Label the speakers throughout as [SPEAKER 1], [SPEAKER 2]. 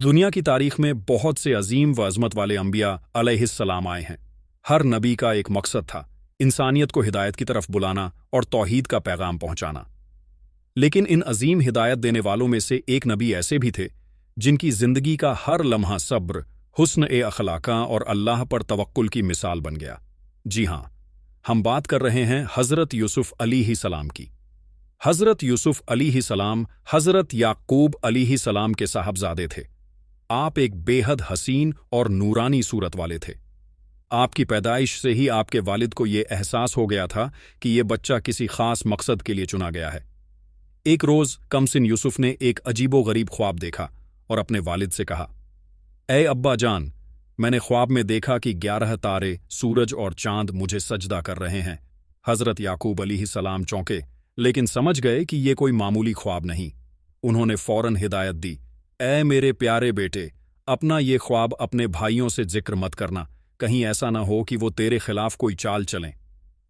[SPEAKER 1] दुनिया की तारीख में बहुत से अजीम व अजमत वाले अंबिया अलैहिस्सलाम आए हैं। हर नबी का एक मकसद था, इंसानियत को हिदायत की तरफ बुलाना और तौहीद का पैगाम पहुंचाना। लेकिन इन अजीम हिदायत देने वालों में से एक नबी ऐसे भी थे जिनकी जिंदगी का हर लम्हा सब्र, हुस्न-ए-अखलाका और अल्लाह पर तवक्कुल की मिसाल बन गया। जी हाँ, हम बात कर रहे हैं हज़रत यूसुफ अलैहिस्सलाम की। हज़रत यूसुफ अलैहिस्सलाम हज़रत याकूब अलैहिस्सलाम के साहबजादे थे। आप एक बेहद हसीन और नूरानी सूरत वाले थे। आपकी पैदाइश से ही आपके वालिद को ये एहसास हो गया था कि ये बच्चा किसी खास मकसद के लिए चुना गया है। एक रोज़ कमसिन यूसुफ ने एक अजीबो-गरीब ख्वाब देखा और अपने वालिद से कहा, ऐ अब्बा जान, मैंने ख्वाब में देखा कि 11 तारे, सूरज और चांद मुझे सजदा कर रहे हैं। हज़रत याकूब अलैहिस्सलाम चौंके, लेकिन समझ गए कि ये कोई मामूली ख्वाब नहीं। उन्होंने फौरन हिदायत दी, ऐ मेरे प्यारे बेटे, अपना ये ख्वाब अपने भाइयों से जिक्र मत करना, कहीं ऐसा ना हो कि वो तेरे खिलाफ कोई चाल चलें।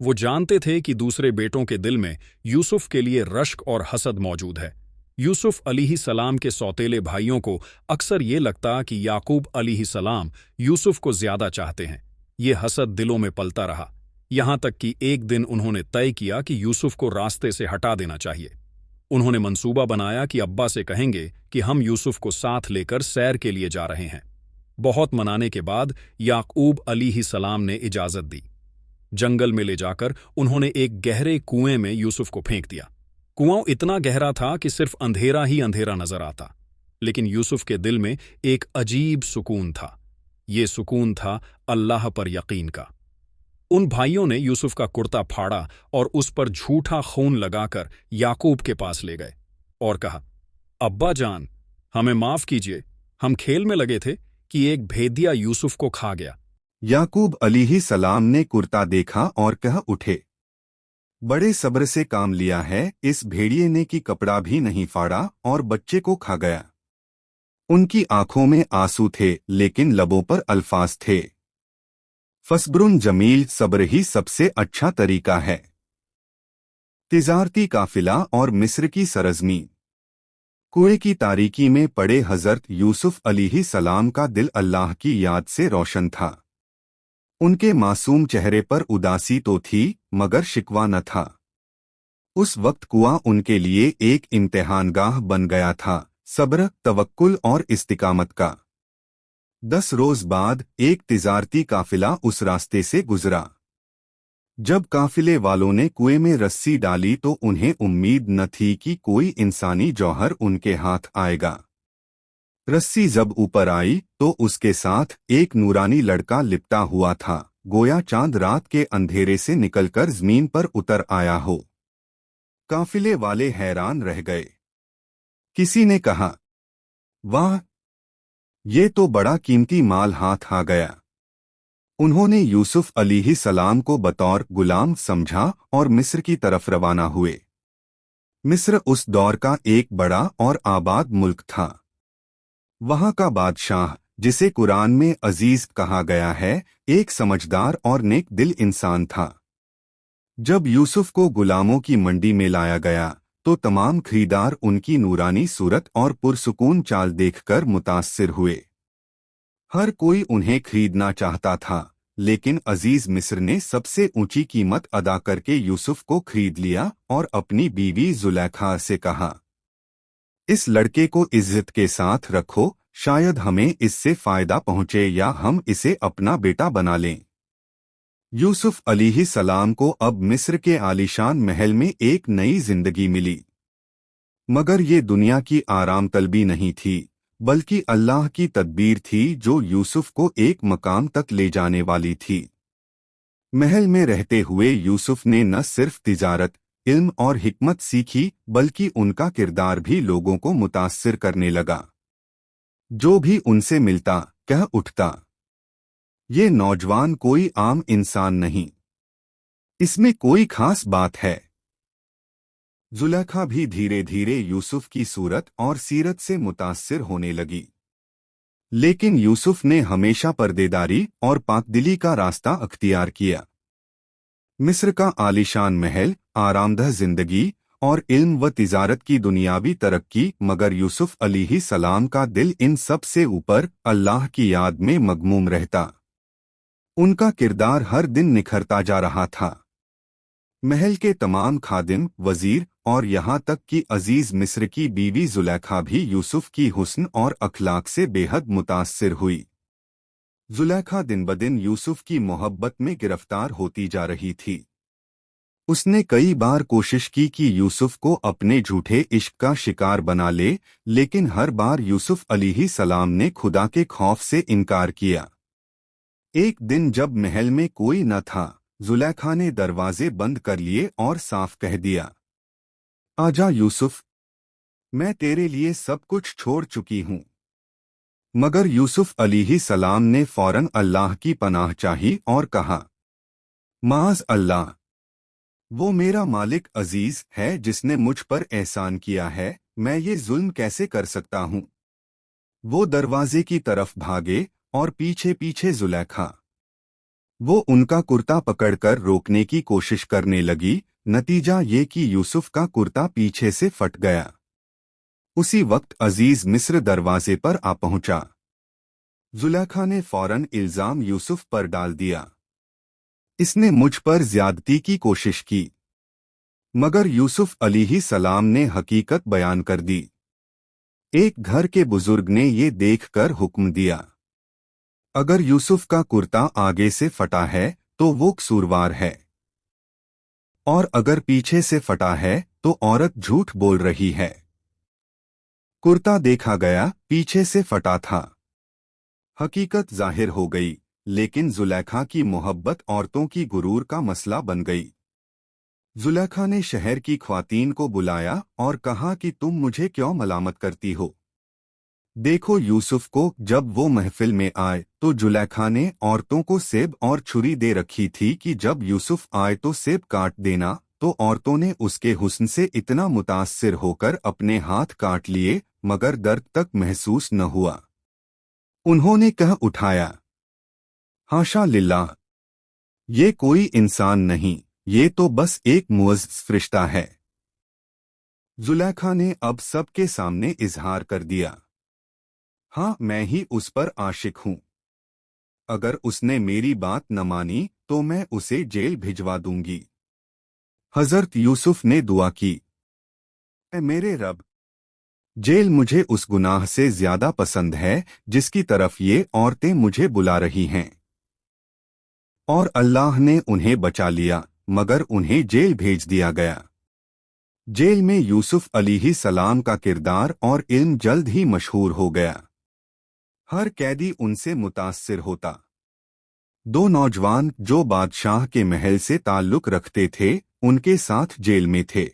[SPEAKER 1] वो जानते थे कि दूसरे बेटों के दिल में यूसुफ के लिए रश्क और हसद मौजूद है। यूसुफ अलैहिस्सलाम के सौतेले भाइयों को अक्सर ये लगता कि याकूब अलैहिस्सलाम यूसुफ को ज्यादा चाहते हैं। ये हसद दिलों में पलता रहा, यहां तक कि एक दिन उन्होंने तय किया कि यूसुफ को रास्ते से हटा देना चाहिए। उन्होंने मंसूबा बनाया कि अब्बा से कहेंगे कि हम यूसुफ को साथ लेकर सैर के लिए जा रहे हैं। बहुत मनाने के बाद याकूब अलैहिस्सलाम ने इजाजत दी। जंगल में ले जाकर उन्होंने एक गहरे कुएं में यूसुफ को फेंक दिया। कुआं इतना गहरा था कि सिर्फ अंधेरा ही अंधेरा नजर आता, लेकिन यूसुफ के दिल में एक अजीब सुकून था। ये सुकून था अल्लाह पर यकीन का। उन भाइयों ने यूसुफ का कुर्ता फाड़ा और उस पर झूठा खून लगाकर याकूब के पास ले गए और कहा, अब्बा जान, हमें माफ कीजिए, हम खेल में लगे थे कि एक भेदिया यूसुफ को खा गया।
[SPEAKER 2] याकूब अलैहिस्सलाम ने कुर्ता देखा और कह उठे, बड़े सब्र से काम लिया है, इस भेड़िए ने कि कपड़ा भी नहीं फाड़ा और बच्चे को खा गया। उनकी आंखों में आंसू थे, लेकिन लबों पर अल्फाज थे। फस्ब्रुन जमील, सब्र ही सबसे अच्छा तरीका है। तिजारती काफिला और मिस्र की सरजमी। कुएं की तारीकी में पड़े हज़रत यूसुफ अलैहिस्सलाम का दिल अल्लाह की याद से रोशन था। उनके मासूम चेहरे पर उदासी तो थी, मगर शिकवा न था। उस वक्त कुआं उनके लिए एक इम्तिहानगाह बन गया था, सब्र, तवक्कुल और इस्तिकामत का। 10 रोज बाद एक तिजारती काफिला उस रास्ते से गुजरा। जब काफिले वालों ने कुएं में रस्सी डाली तो उन्हें उम्मीद न थी कि कोई इंसानी जौहर उनके हाथ आएगा। रस्सी जब ऊपर आई तो उसके साथ एक नूरानी लड़का लिपटा हुआ था, गोया चांद रात के अंधेरे से निकलकर जमीन पर उतर आया हो। काफिले वाले हैरान रह गए। किसी ने कहा, वाह, ये तो बड़ा कीमती माल हाथ आ गया। उन्होंने यूसुफ अलैहिस्सलाम को बतौर गुलाम समझा और मिस्र की तरफ रवाना हुए। मिस्र उस दौर का एक बड़ा और आबाद मुल्क था। वहां का बादशाह, जिसे कुरान में अजीज कहा गया है, एक समझदार और नेक दिल इंसान था। जब यूसुफ को गुलामों की मंडी में लाया गया तो तमाम खरीदार उनकी नूरानी सूरत और पुरसुकून चाल देखकर मुतासिर हुए। हर कोई उन्हें खरीदना चाहता था, लेकिन अजीज मिस्र ने सबसे ऊंची कीमत अदा करके यूसुफ को खरीद लिया और अपनी बीवी जुलेखा से कहा, इस लड़के को इज्जत के साथ रखो, शायद हमें इससे फायदा पहुंचे या हम इसे अपना बेटा बना लें। यूसुफ अलैहिस्सलाम को अब मिस्र के आलीशान महल में एक नई जिंदगी मिली। मगर ये दुनिया की आराम तलबी नहीं थी, बल्कि अल्लाह की तदबीर थी जो यूसुफ को एक मकाम तक ले जाने वाली थी। महल में रहते हुए यूसुफ ने न सिर्फ तिजारत, इल्म और हिकमत सीखी, बल्कि उनका किरदार भी लोगों को मुतासिर करने लगा। जो भी उनसे मिलता, कह उठता, ये नौजवान कोई आम इंसान नहीं, इसमें कोई खास बात है। जुलेखा भी धीरे धीरे यूसुफ की सूरत और सीरत से मुतासिर होने लगी। लेकिन यूसुफ ने हमेशा पर्देदारी और पाकदिली का रास्ता अख्तियार किया। मिस्र का आलीशान महल, आरामदह जिंदगी اور علم و تجارت کی دنیاوی ترقی، مگر یوسف علیہ السلام کا دل ان سب سے اوپر اللہ کی یاد میں مغموم رہتا۔ ان کا کردار ہر دن نکھرتا جا رہا تھا۔ محل کے تمام خادم، وزیر اور یہاں تک کہ عزیز مصر کی بیوی زلیخا بھی یوسف کی حسن اور اخلاق سے بے حد متاثر ہوئی۔ زلیخا دن بدن یوسف کی محبت میں گرفتار ہوتی جا رہی تھی۔ اس نے کئی بار کوشش کی کہ یوسف کو اپنے جھوٹے عشق کا شکار بنا لے، لیکن ہر بار یوسف علیہ السلام نے خدا کے خوف سے انکار کیا۔ ایک دن جب محل میں کوئی نہ تھا، زلیخا نے دروازے بند کر لیے اور صاف کہہ دیا، آجا یوسف، میں تیرے لیے سب کچھ چھوڑ چکی ہوں۔ مگر یوسف علیہ السلام نے فوراً اللہ کی پناہ چاہی اور کہا، معاذ اللہ، وہ میرا مالک عزیز ہے جس نے مجھ پر احسان کیا ہے، میں یہ ظلم کیسے کر سکتا ہوں؟ وہ دروازے کی طرف بھاگے اور پیچھے پیچھے زلیخا۔ وہ ان کا کرتا پکڑ کر روکنے کی کوشش کرنے لگی، نتیجہ یہ کہ یوسف کا کرتا پیچھے سے پھٹ گیا۔ اسی وقت عزیز مصر دروازے پر آ پہنچا۔ زلیخا نے فوراً الزام یوسف پر ڈال دیا، اس نے مجھ پر زیادتی کی کوشش کی۔ مگر یوسف علیہ السلام نے حقیقت بیان کر دی۔ ایک گھر کے بزرگ نے یہ دیکھ کر حکم دیا، اگر یوسف کا کرتا آگے سے پھٹا ہے تو وہ قصوروار ہے، اور اگر پیچھے سے پھٹا ہے تو عورت جھوٹ بول رہی ہے۔ کرتا دیکھا گیا، پیچھے سے پھٹا تھا۔ حقیقت ظاہر ہو گئی، لیکن زلیخا کی محبت عورتوں کی غرور کا مسئلہ بن گئی۔ زلیخا نے شہر کی خواتین کو بلایا اور کہا کہ تم مجھے کیوں ملامت کرتی ہو؟ دیکھو یوسف کو۔ جب وہ محفل میں آئے تو زلیخا نے عورتوں کو سیب اور چھری دے رکھی تھی کہ جب یوسف آئے تو سیب کاٹ دینا، تو عورتوں نے اس کے حسن سے اتنا متاثر ہو کر اپنے ہاتھ کاٹ لیے، مگر درد تک محسوس نہ ہوا۔ انہوں نے کہہ اٹھایا، حاشا للہ، یہ کوئی انسان نہیں، یہ تو بس ایک معزز فرشتہ ہے۔ زلیخا نے اب سب کے سامنے اظہار کر دیا، ہاں میں ہی اس پر عاشق ہوں۔ اگر اس نے میری بات نہ مانی تو میں اسے جیل بھجوا دوں گی۔ حضرت یوسف نے دعا کی، اے میرے رب، جیل مجھے اس گناہ سے زیادہ پسند ہے جس کی طرف یہ عورتیں مجھے بلا رہی ہیں۔ اور اللہ نے انہیں بچا لیا، مگر انہیں جیل بھیج دیا گیا۔ جیل میں یوسف علیہ السلام کا کردار اور علم جلد ہی مشہور ہو گیا۔ ہر قیدی ان سے متاثر ہوتا۔ دو نوجوان جو بادشاہ کے محل سے تعلق رکھتے تھے، ان کے ساتھ جیل میں تھے۔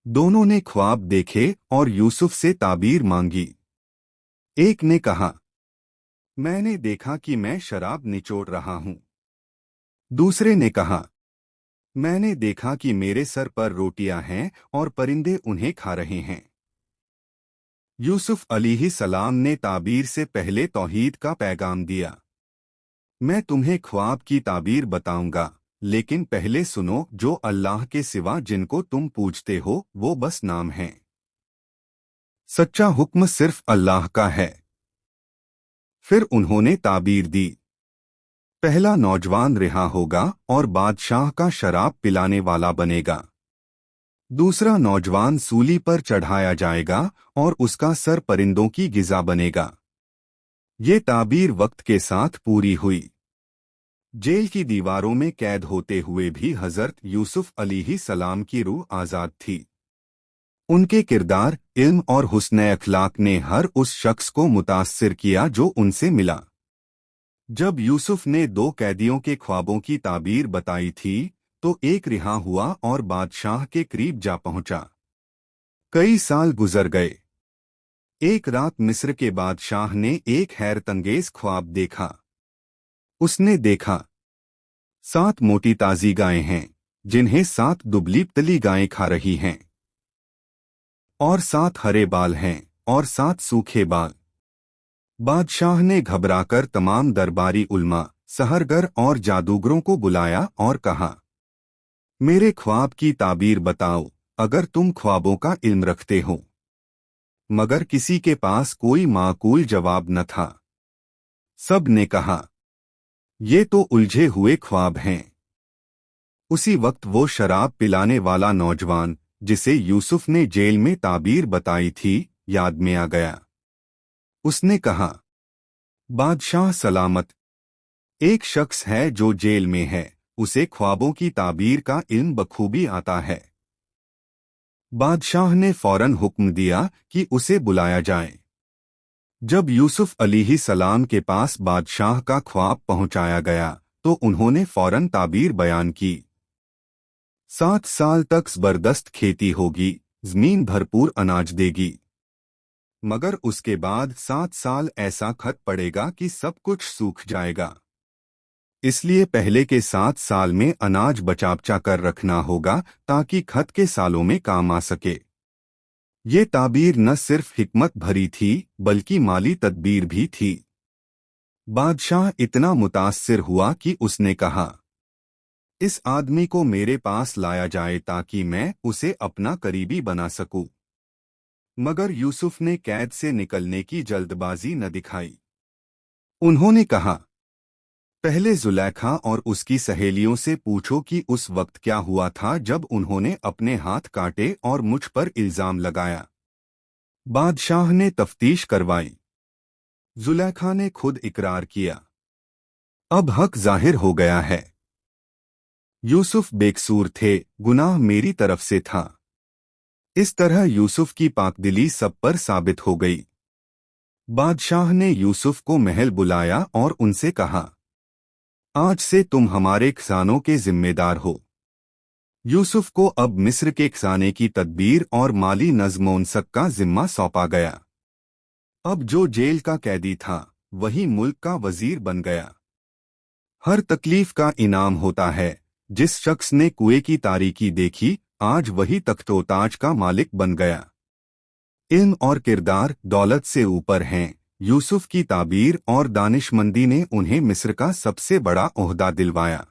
[SPEAKER 2] دونوں نے خواب دیکھے اور یوسف سے تعبیر مانگی۔ ایک نے کہا، میں نے دیکھا کہ میں شراب نچوڑ رہا ہوں۔ دوسرے نے کہا، میں نے دیکھا کہ میرے سر پر روٹیاں ہیں اور پرندے انہیں کھا رہے ہیں۔ یوسف علیہ السلام نے تعبیر سے پہلے توحید کا پیغام دیا۔ میں تمہیں خواب کی تعبیر بتاؤں گا، لیکن پہلے سنو، جو اللہ کے سوا جن کو تم پوجتے ہو وہ بس نام ہیں۔ سچا حکم صرف اللہ کا ہے۔ پھر انہوں نے تعبیر دی، پہلا نوجوان رہا ہوگا اور بادشاہ کا شراب پلانے والا بنے گا۔ دوسرا نوجوان سولی پر چڑھایا جائے گا اور اس کا سر پرندوں کی غذا بنے گا۔ یہ تعبیر وقت کے ساتھ پوری ہوئی۔ جیل کی دیواروں میں قید ہوتے ہوئے بھی حضرت یوسف علیہ السلام کی روح آزاد تھی۔ ان کے کردار، علم اور حسن اخلاق نے ہر اس شخص کو متاثر کیا جو ان سے ملا۔ جب یوسف نے دو قیدیوں کے خوابوں کی تعبیر بتائی تھی تو ایک رہا ہوا اور بادشاہ کے قریب جا پہنچا۔ کئی سال گزر گئے۔ ایک رات مصر کے بادشاہ نے ایک حیرت انگیز خواب دیکھا۔ اس نے دیکھا 7 موٹی تازی گائیں ہیں جنہیں 7 دبلی پتلی گائیں کھا رہی ہیں، اور 7 ہرے بال ہیں اور 7 سوکھے بال۔ بادشاہ نے گھبرا کر تمام درباری علماء، سحرگر اور جادوگروں کو بلایا اور کہا، میرے خواب کی تعبیر بتاؤ، अगर तुम ख्वाबों का इल्म रखते हो। मगर किसी के पास कोई माकूल जवाब न था। सब ने कहा, ये तो उलझे हुए ख्वाब हैं। उसी वक्त वो शराब पिलाने वाला नौजवान, जिसे यूसुफ ने जेल में ताबीर बताई थी, याद में आ गया। उसने कहा, बादशाह सलामत, एक शख्स है जो जेल में है, उसे ख्वाबों की ताबीर का इल्म बखूबी आता है। बादशाह ने फौरन हुक्म दिया कि उसे बुलाया जाए। जब यूसुफ अलैहिस्सलाम के पास बादशाह का ख्वाब पहुंचाया गया तो उन्होंने फौरन ताबीर बयान की। 7 साल तक जबरदस्त खेती होगी, जमीन भरपूर अनाज देगी। मगर उसके बाद 7 साल ऐसा खत पड़ेगा कि सब कुछ सूख जाएगा। इसलिए पहले के 7 साल में अनाज बचा कर रखना होगा ताकि खत के सालों में काम आ सके। ये ताबीर न सिर्फ हिकमत भरी थी बल्कि माली तदबीर भी थी। बादशाह इतना मुतासिर हुआ कि उसने कहा, इस आदमी को मेरे पास लाया जाए ताकि मैं उसे अपना करीबी बना सकूं। मगर यूसुफ ने कैद से निकलने की जल्दबाजी न दिखाई। उन्होंने कहा, पहले जुलेखा और उसकी सहेलियों से पूछो कि उस वक्त क्या हुआ था जब उन्होंने अपने हाथ काटे और मुझ पर इल्जाम लगाया। बादशाह ने तफ्तीश करवाई। जुलेखा ने खुद इकरार किया। अब हक जाहिर हो गया है। यूसुफ बेकसूर थे, गुनाह मेरी तरफ से था। इस तरह यूसुफ की पाकदिली सब पर साबित हो गई। बादशाह ने यूसुफ को महल बुलाया और उनसे कहा, आज से तुम हमारे खजानों के जिम्मेदार हो। यूसुफ को अब मिस्र के खजाने की तदबीर और माली नज़्म-ओ-नस्क का जिम्मा सौंपा गया। अब जो जेल का कैदी था वही मुल्क का वजीर बन गया। हर तकलीफ का इनाम होता है। जिस शख्स ने कुएं की तारीकी देखी, आज वही तख्तो-ताज का मालिक बन गया। इल्म और किरदार दौलत से ऊपर हैं। यूसुफ की ताबीर और दानिशमंदी ने उन्हें मिस्र का सबसे बड़ा ओहदा दिलवाया।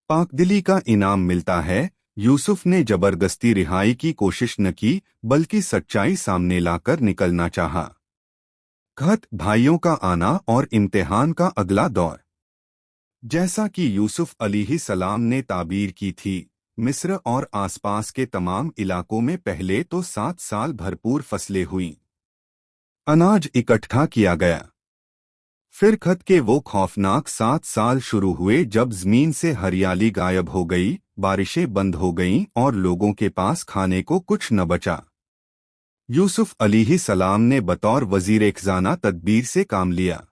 [SPEAKER 2] पाकदिली का इनाम मिलता है। यूसुफ ने जबरदस्ती रिहाई की कोशिश न की बल्कि सच्चाई सामने लाकर निकलना चाहा। खत, भाइयों का आना और इम्तिहान का अगला दौर। जैसा कि यूसुफ अलैहिस्सलाम ने ताबीर की थी, मिस्र और आसपास के तमाम इलाकों में पहले तो 7 साल भरपूर फसलें हुईं। अनाज इकट्ठा किया गया। फिर खत के वो खौफनाक 7 साल शुरू हुए जब जमीन से हरियाली गायब हो गई, बारिशें बंद हो गईं और लोगों के पास खाने को कुछ न बचा। यूसुफ अलैहिस्सलाम ने बतौर वजीर खजाना तदबीर से काम लिया।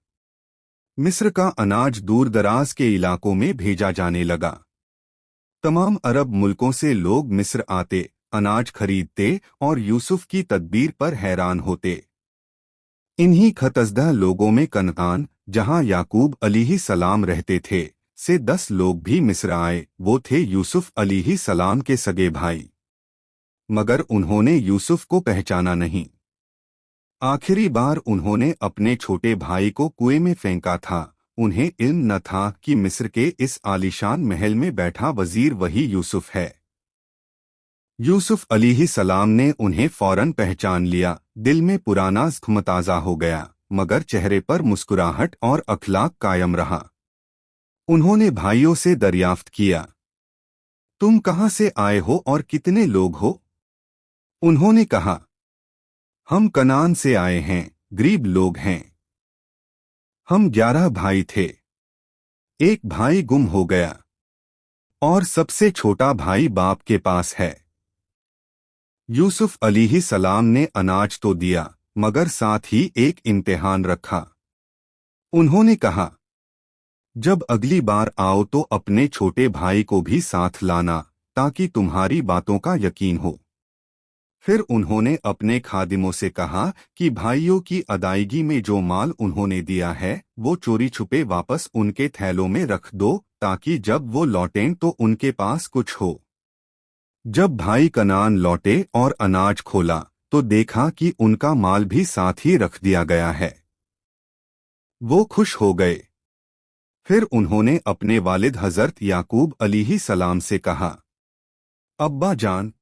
[SPEAKER 2] मिस्र का अनाज दूर दराज के इलाकों में भेजा जाने लगा। तमाम अरब मुल्कों से लोग मिस्र आते, अनाज खरीदते और यूसुफ की तदबीर पर हैरान होते। इन्हीं खतज़दा लोगों में कनआन, जहां याकूब अलैहिस्सलाम रहते थे, से 10 लोग भी मिस्र आए। वो थे यूसुफ अलैहिस्सलाम के सगे भाई। मगर उन्होंने यूसुफ को पहचाना नहीं। आखिरी बार उन्होंने अपने छोटे भाई को कुएं में फेंका था। उन्हें इल्म न था कि मिस्र के इस आलीशान महल में बैठा वजीर वही यूसुफ है। यूसुफ अलैहिस्सलाम ने उन्हें फौरन पहचान लिया। दिल में पुराना ज़ख्म ताज़ा हो गया, मगर चेहरे पर मुस्कुराहट और अखलाक कायम रहा। उन्होंने भाइयों से दरियाफ्त किया, तुम कहाँ से आए हो और कितने लोग हो? उन्होंने कहा, हम कनान से आए हैं, गरीब लोग हैं। हम 11 भाई थे। एक भाई गुम हो गया और सबसे छोटा भाई बाप के पास है। यूसुफ अलैहिस्सलाम ने अनाज तो दिया, मगर साथ ही एक इम्तिहान रखा। उन्होंने कहा, जब अगली बार आओ तो अपने छोटे भाई को भी साथ लाना ताकि तुम्हारी बातों का यकीन हो। फिर उन्होंने अपने खादिमों से कहा कि भाइयों की अदायगी में जो माल उन्होंने दिया है वो चोरी छुपे वापस उनके थैलों में रख दो ताकि जब वो लौटें तो उनके पास कुछ हो। जब भाई कनान लौटे और अनाज खोला तो देखा कि उनका माल भी साथ ही रख दिया गया है। वो खुश हो गए। फिर उन्होंने अपने वालिद हजरत याकूब अलैहिस्सलाम से कहा, अब्बा जान,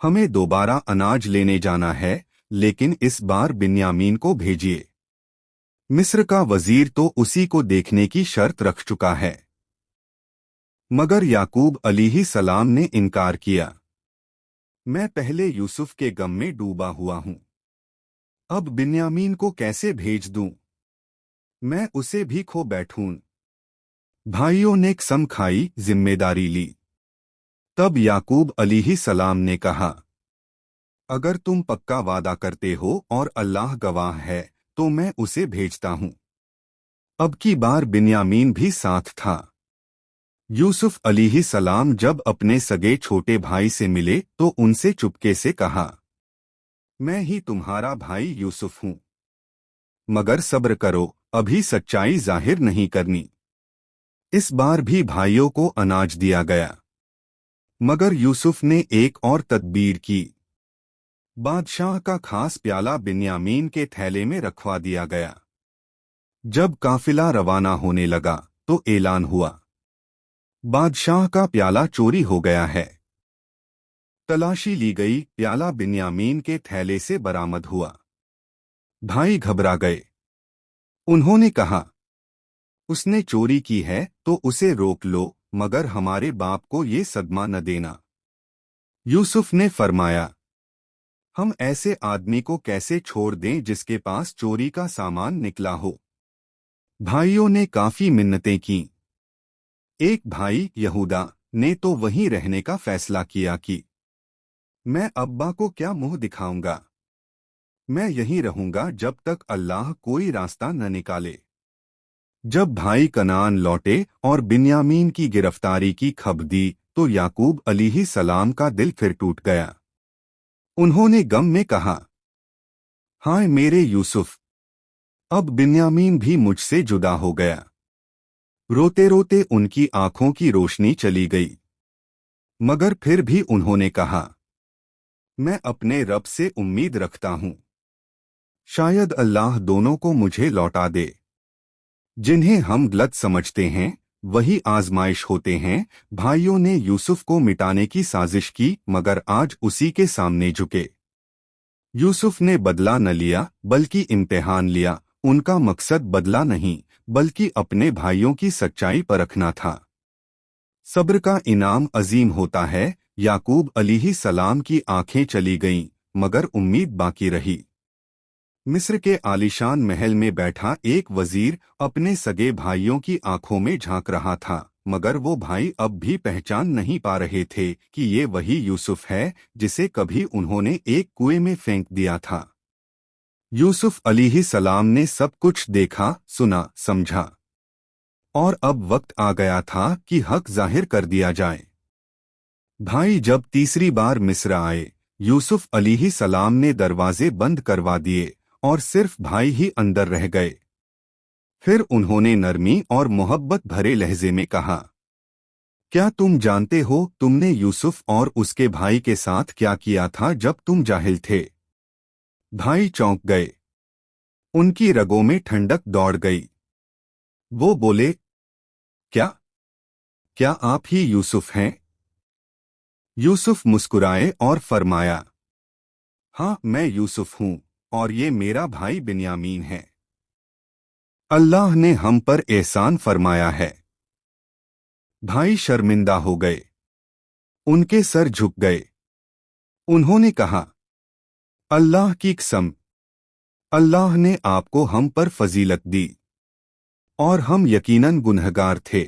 [SPEAKER 2] हमें दोबारा अनाज लेने जाना है, लेकिन इस बार बिन्यामीन को भेजिए। मिस्र का वजीर तो उसी को देखने की शर्त रख चुका है। मगर याकूब अलैहिस्सलाम ने इनकार किया। मैं पहले यूसुफ के गम में डूबा हुआ हूं, अब बिन्यामीन को कैसे भेज दूं? मैं उसे भी खो बैठूं। भाइयों ने कसम खाई, जिम्मेदारी ली। तब याकूब अलैहिस्सलाम ने कहा, अगर तुम पक्का वादा करते हो और अल्लाह गवाह है तो मैं उसे भेजता हूं। अब की बार बिन्यामीन भी साथ था। यूसुफ अलैहिस्सलाम जब अपने सगे छोटे भाई से मिले तो उनसे चुपके से कहा, मैं ही तुम्हारा भाई यूसुफ हूं, मगर सब्र करो, अभी सच्चाई जाहिर नहीं करनी। इस बार भी भाइयों को अनाज दिया गया, मगर यूसुफ ने एक और तदबीर की। बादशाह का खास प्याला बिन्यामीन के थैले में रखवा दिया गया। जब काफिला रवाना होने लगा तो ऐलान हुआ, बादशाह का प्याला चोरी हो गया है। तलाशी ली गई, प्याला बिन्यामीन के थैले से बरामद हुआ। भाई घबरा गए। उन्होंने कहा, उसने चोरी की है तो उसे रोक लो, मगर हमारे बाप को ये सदमा न देना। यूसुफ ने फरमाया, हम ऐसे आदमी को कैसे छोड़ दें जिसके पास चोरी का सामान निकला हो। भाइयों ने काफी मिन्नतें की। एक भाई यहूदा ने तो वहीं रहने का फैसला किया कि मैं अब्बा को क्या मुंह दिखाऊंगा, मैं यहीं रहूंगा जब तक अल्लाह कोई रास्ता न निकाले। जब भाई कनान लौटे और बिन्यामीन की गिरफ्तारी की खबर दी तो याकूब अलैहिस्सलाम का दिल फिर टूट गया। उन्होंने गम में कहा, हाय मेरे यूसुफ, अब बिन्यामीन भी मुझसे जुदा हो गया। रोते रोते उनकी आंखों की रोशनी चली गई, मगर फिर भी उन्होंने कहा, मैं अपने रब से उम्मीद रखता हूं, शायद अल्लाह दोनों को मुझे लौटा दे। जिन्हें हम गलत समझते हैं वही आजमाइश होते हैं। भाइयों ने यूसुफ को मिटाने की साजिश की, मगर आज उसी के सामने झुके। यूसुफ ने बदला न लिया बल्कि इम्तिहान लिया। उनका मकसद बदला नहीं बल्कि अपने भाइयों की सच्चाई परखना था। सब्र का इनाम अजीम होता है। याकूब अलैहिस्सलाम की आंखें चली गईं, मगर उम्मीद बाकी रही। मिस्र के आलीशान महल में बैठा एक वजीर अपने सगे भाइयों की आंखों में झांक रहा था, मगर वो भाई अब भी पहचान नहीं पा रहे थे कि ये वही यूसुफ है जिसे कभी उन्होंने एक कुएं में फेंक दिया था। यूसुफ अलैहिस्सलाम ने सब कुछ देखा, सुना, समझा, और अब वक्त आ गया था कि हक जाहिर कर दिया जाए। भाई जब तीसरी बार मिस्र आए, यूसुफ अलैहिस्सलाम ने दरवाजे बंद करवा दिए और सिर्फ भाई ही अंदर रह गए। फिर उन्होंने नरमी और मोहब्बत भरे लहजे में कहा, क्या तुम जानते हो तुमने यूसुफ और उसके भाई के साथ क्या किया था जब तुम जाहिल थे? भाई चौंक गए। उनकी रगों में ठंडक दौड़ गई। वो बोले, क्या क्या आप ही यूसुफ हैं? यूसुफ मुस्कुराए और फरमाया, हाँ मैं यूसुफ हूं और ये मेरा भाई बिन्यामीन है। अल्लाह ने हम पर एहसान फरमाया है। भाई शर्मिंदा हो गए। उनके सर झुक गए। उन्होंने कहा, अल्लाह की कसम, अल्लाह ने आपको हम पर फजीलत दी और हम यकीनन गुनहगार थे।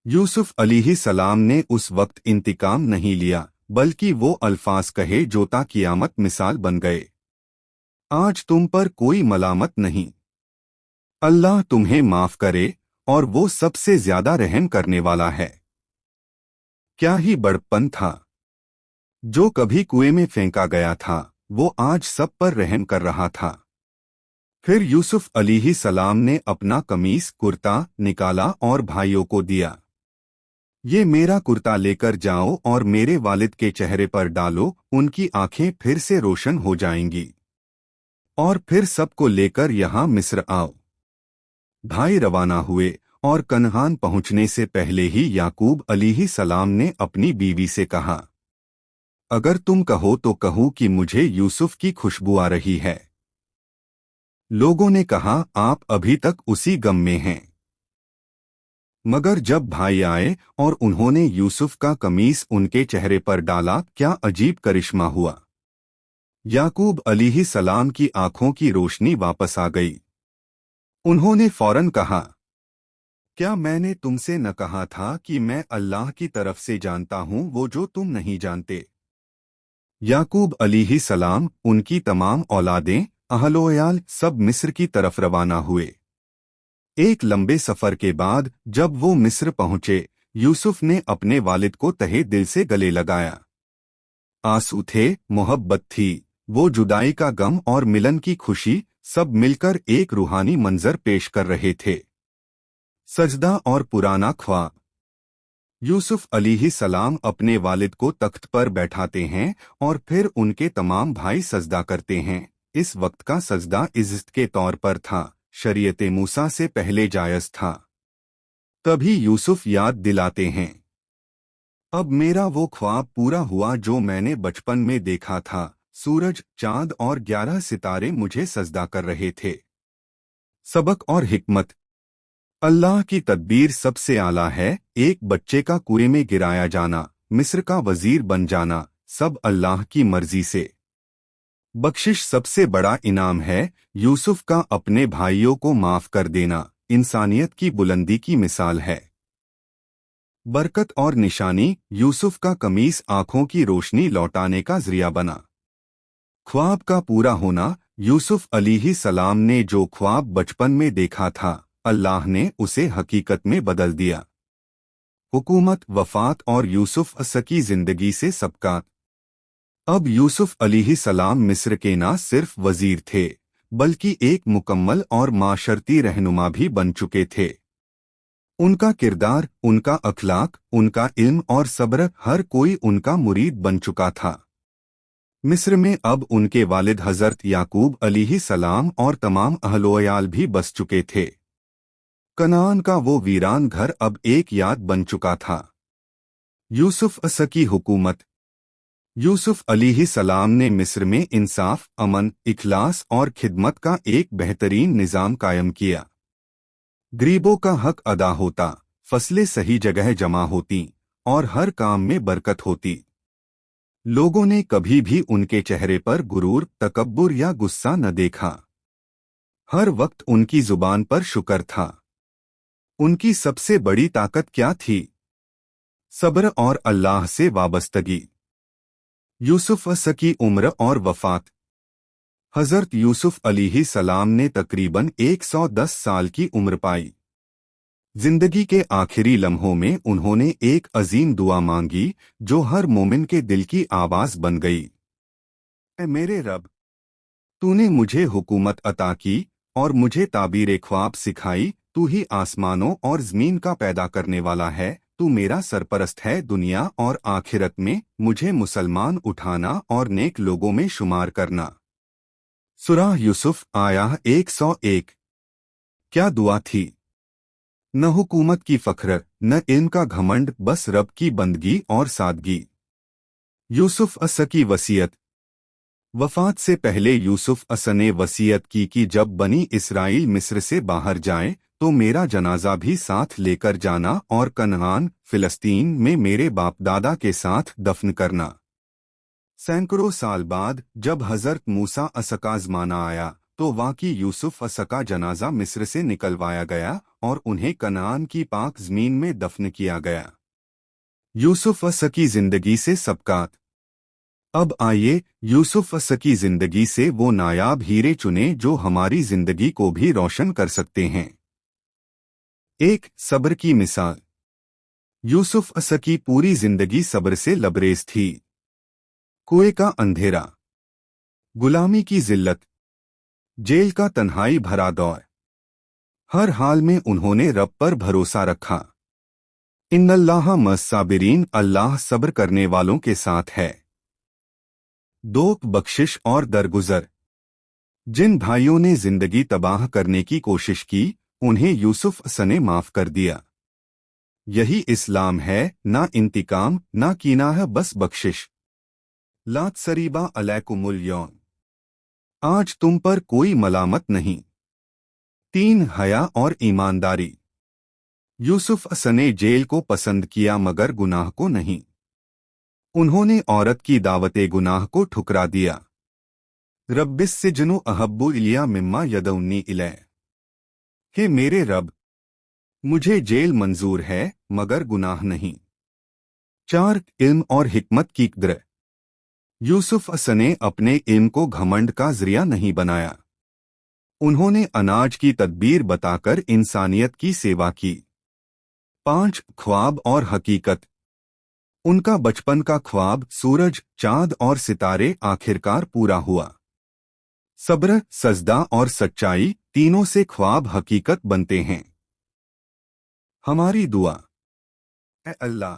[SPEAKER 2] यूसुफ अलैहिस्सलाम ने उस वक्त इंतकाम नहीं लिया बल्कि वो अल्फाज कहे जो ता क़यामत मिसाल बन गए। आज तुम पर कोई मलामत नहीं। अल्लाह तुम्हें माफ करे और वो सबसे ज्यादा रहम करने वाला है। क्या ही बड़प्पन था। जो कभी कुएं में फेंका गया था वो आज सब पर रहम कर रहा था। फिर यूसुफ अलैहिस्सलाम ने अपना कमीज कुर्ता निकाला और भाइयों को दिया। ये मेरा कुर्ता लेकर जाओ और मेरे वालिद के चेहरे पर डालो, उनकी आंखें फिर से रोशन हो जाएंगी। और फिर सबको लेकर यहाँ मिस्र आओ। भाई रवाना हुए और कनआन पहुंचने से पहले ही याकूब अलैहिस्सलाम ने अपनी बीवी से कहा, अगर तुम कहो तो कहूँ कि मुझे यूसुफ की खुशबू आ रही है। लोगों ने कहा, आप अभी तक उसी गम में हैं। मगर जब भाई आए और उन्होंने यूसुफ का कमीज उनके चेहरे पर डाला, क्या अजीब करिश्मा हुआ। याकूब अलैहिस्सलाम की आंखों की रोशनी वापस आ गई। उन्होंने फौरन कहा, क्या मैंने तुमसे न कहा था कि मैं अल्लाह की तरफ से जानता हूँ वो जो तुम नहीं जानते। याकूब अलैहिस्सलाम, उनकी तमाम औलादें, अहलोयाल सब मिस्र की तरफ रवाना हुए। एक लंबे सफर के बाद जब वो मिस्र पहुंचे, यूसुफ ने अपने वालिद को तहे दिल से गले लगाया। आंसू थे, मोहब्बत थी, वो जुदाई का गम और मिलन की खुशी, सब मिलकर एक रूहानी मंजर पेश कर रहे थे। सजदा और पुराना ख्वाब। यूसुफ अलैहिस्सलाम अपने वालिद को तख्त पर बैठाते हैं और फिर उनके तमाम भाई सजदा करते हैं। इस वक्त का सजदा इज्जत के तौर पर था, शरीयत मूसा से पहले जायज था। तभी यूसुफ याद दिलाते हैं, अब मेरा वो ख्वाब पूरा हुआ जो मैंने बचपन में देखा था। सूरज, चांद और 11 सितारे मुझे सजदा कर रहे थे। सबक और हिकमत। अल्लाह की तदबीर सबसे आला है। एक बच्चे का कुएं में गिराया जाना, मिस्र का वजीर बन जाना, सब अल्लाह की मर्जी से। बख्शिश सबसे बड़ा इनाम है। यूसुफ का अपने भाइयों को माफ कर देना इंसानियत की बुलंदी की मिसाल है। बरकत और निशानी। यूसुफ का कमीज आंखों की रोशनी लौटाने का जरिया बना। ख्वाब का पूरा होना। यूसुफ अलैहिस्सलाम ने जो ख्वाब बचपन में देखा था, अल्लाह ने उसे हकीकत में बदल दिया। हुकूमत, वफात और यूसुफ की जिंदगी से सबकात। अब यूसुफ अलैहिस्सलाम मिस्र के न सिर्फ वजीर थे, बल्कि एक मुकम्मल और माशरती रहनुमा भी बन चुके थे। उनका किरदार, उनका अखलाक, उनका इल्म और सब्र, हर कोई उनका मुरीद बन चुका था। मिस्र में अब उनके वालिद हजरत याकूब अलैहिस्सलाम और तमाम अहलोयाल भी बस चुके थे। कनान का वो वीरान घर अब एक याद बन चुका था। यूसुफ की हुकूमत। यूसुफ अलैहिस्सलाम ने मिस्र में इंसाफ, अमन, इखलास और खिदमत का एक बेहतरीन निज़ाम कायम किया। गरीबों का हक अदा होता, फसलें सही जगह जमा होती और हर काम में बरकत होती। लोगों ने कभी भी उनके चेहरे पर गुरूर, तकब्बुर या गुस्सा न देखा। हर वक्त उनकी जुबान पर शुक्र था। उनकी सबसे बड़ी ताकत क्या थी? सब्र और अल्लाह से वाबस्तगी। यूसुफ की उम्र और वफात। हजरत यूसुफ अलैहिस्सलाम ने तकरीबन 110 साल की उम्र पाई। जिंदगी के आखिरी लम्हों में उन्होंने एक अजीम दुआ मांगी जो हर मोमिन के दिल की आवाज बन गई। ऐ मेरे रब, तूने मुझे हुकूमत अता की और मुझे ताबीर ख्वाब सिखाई। तू ही आसमानों और जमीन का पैदा करने वाला है। तू मेरा सरपरस्त है दुनिया और आखिरत में। मुझे मुसलमान उठाना और नेक लोगों में शुमार करना। सूरह यूसुफ आया 101। क्या दुआ थी! न हुकूमत की फख्र, न इल्म का घमंड, बस रब की बंदगी और सादगी। यूसुफ की वसीयत। वफात से पहले यूसुफ ने वसीयत की कि जब बनी इसराइल मिस्र से बाहर जाएं तो मेरा जनाजा भी साथ लेकर जाना और कनान, फिलिस्तीन में मेरे बाप दादा के साथ दफन करना। सैकड़ों साल बाद जब हजरत मूसा का ज़माना आया तो वाकई यूसुफ का जनाजा मिस्र से निकलवाया गया और उन्हें कनान की पाक ज़मीन में दफन किया गया। यूसुफ की जिंदगी से सबकात। अब आइए यूसुफ की जिंदगी से वो नायाब हीरे चुने जो हमारी जिंदगी को भी रोशन कर सकते हैं। एक, सब्र की मिसाल। यूसुफ की पूरी जिंदगी सब्र से लबरेज थी। कुएं का अंधेरा, गुलामी की जिल्लत, जेल का तन्हाई भरा दौर, हर हाल में उन्होंने रब पर भरोसा रखा। इन्नल्लाह मस्साबिरीन, अल्लाह सब्र करने वालों के साथ है। दो, बख्शिश और दरगुजर। जिन भाइयों ने जिंदगी तबाह करने की कोशिश की, उन्हें यूसुफ ने माफ कर दिया। यही इस्लाम है, ना इंतकाम, ना कीना है, बस बख्शिश। ला तसरीबा अलैकुमुल यौम। आज तुम पर कोई मलामत नहीं। 3 हया और ईमानदारी। यूसुफ ने जेल को पसंद किया मगर गुनाह को नहीं। उन्होंने औरत की दावते गुनाह को ठुकरा दिया। रब्बिस सिजनु अहब्बु इलिया मिम्मा यदउन्नी इलै। कि मेरे रब, मुझे जेल मंजूर है मगर गुनाह नहीं। 4 इल्म और हिकमत की कदर। यूसुफ ने अपने इल्म को घमंड का जरिया नहीं बनाया। उन्होंने अनाज की तदबीर बताकर इंसानियत की सेवा की। 5 ख्वाब और हकीकत। उनका बचपन का ख्वाब सूरज, चांद और सितारे आखिरकार पूरा हुआ। सब्र, सजदा और सच्चाई, तीनों से ख्वाब हकीकत बनते हैं। हमारी दुआ। ए अल्लाह,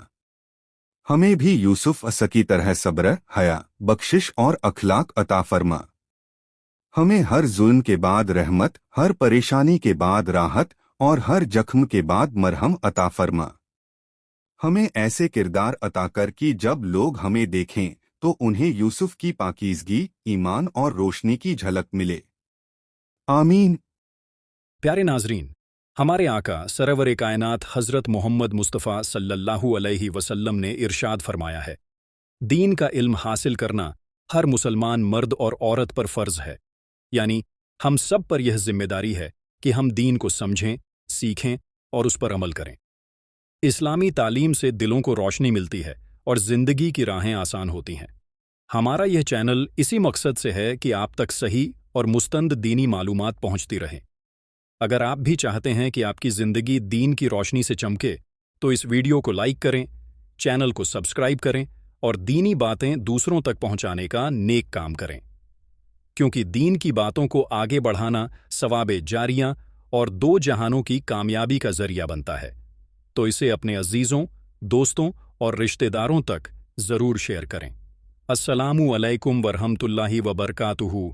[SPEAKER 2] हमें भी यूसुफ की तरह सब्र, हया, बख्शिश और अखलाक अता फरमा। हमें हर जुल्म के बाद रहमत, हर परेशानी के बाद राहत और हर जख्म के बाद मरहम अता फरमा। हमें ऐसे किरदार अता कर कि जब लोग हमें देखें तो उन्हें यूसुफ की पाकीज़गी, ईमान और रोशनी की झलक मिले। आमीन।
[SPEAKER 1] प्यारे नाजरीन, हमारे आका सरवर कायनात हज़रत मोहम्मद मुस्तफ़ा सल्लल्लाहु अलैहि वसल्लम ने इरशाद फरमाया है, दीन का इल्म हासिल करना हर मुसलमान मर्द और औरत पर फ़र्ज है। यानी हम सब पर यह जिम्मेदारी है कि हम दीन को समझें, सीखें और उस पर अमल करें। इस्लामी तालीम से दिलों को रोशनी मिलती है और ज़िंदगी की राहें आसान होती हैं। हमारा यह चैनल इसी मकसद से है कि आप तक सही और मुस्तंद दीनी मालूमात पहुंचती रहें। अगर आप भी चाहते हैं कि आपकी ज़िंदगी दीन की रोशनी से चमके, तो इस वीडियो को लाइक करें, चैनल को सब्सक्राइब करें और दीनी बातें दूसरों तक पहुंचाने का नेक काम करें। क्योंकि दीन की बातों को आगे बढ़ाना सवाबे जारियां और 2 जहानों की कामयाबी का जरिया बनता है। तो इसे अपने अजीज़ों, दोस्तों और रिश्तेदारों तक ज़रूर शेयर करें। अस्सलामु अलैकुम वरहमतुल्लाहि वबरकातुहू।